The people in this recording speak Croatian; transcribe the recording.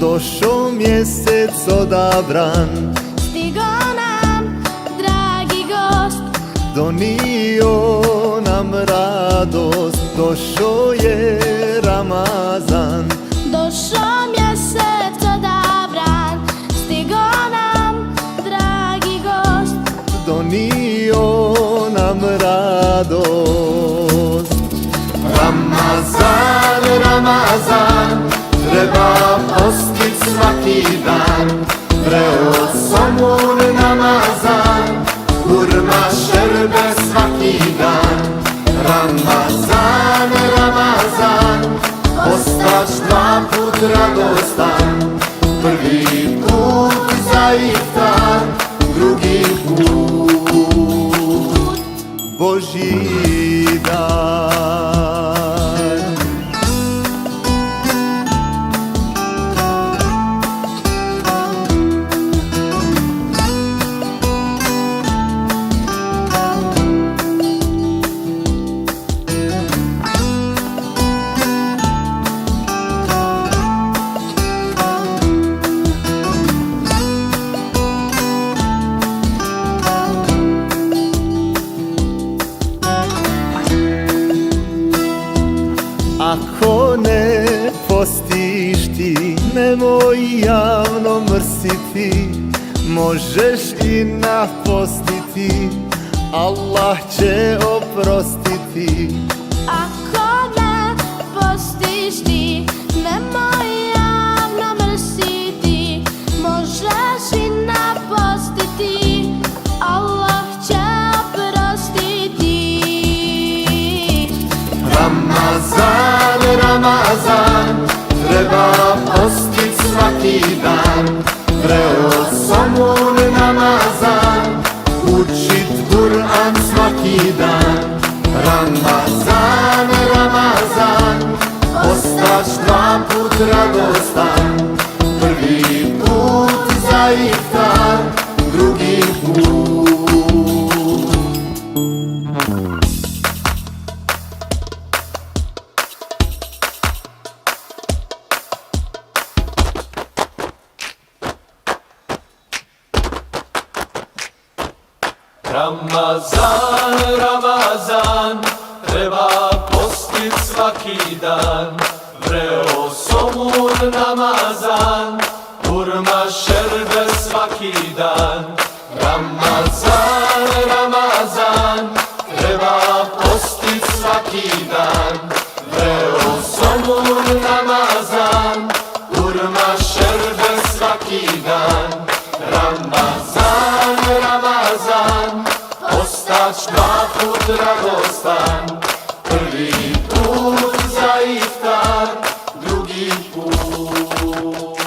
došao mjesec odabran, stigo nam dragi gost, donio nam radost, došao je Ramazan. došao mjesec odabran, stigo nam dragi gost, donio nam radost. Ramazan, Ramazan, treba postit svaki dan, vreo somun namazan, hurma šerbe svaki dan. Ramazan, Ramazan, ostaš dva put radostan, prvi put za iftar, drugi put Božji dan. Ako ne postiš ti, nemoj javno mrsiti, možeš i napostiti, Allah će oprostiti. ako ne postiš ti, nemoj javno mrsiti, možeš i napostiti, Allah će oprostiti. Ramazan, Ramazan, treba postit svaki dan, vreo somun namazan, učit Kur'an svaki dan. Ramazan, Ramazan, ostaš dva put radostan, prvi put za iftar, drugi put Ramazan, Ramazan, treba postit svaki dan, vreo somun namazan, hurma šerbe svaki dan. Ramazan, Ramazan, treba postit svaki dan, vreo somun namazan, hurma šerbe svaki dan. Ramazan, Ramazan, ostaš dva put radostan, prvi put za iftar, drugi put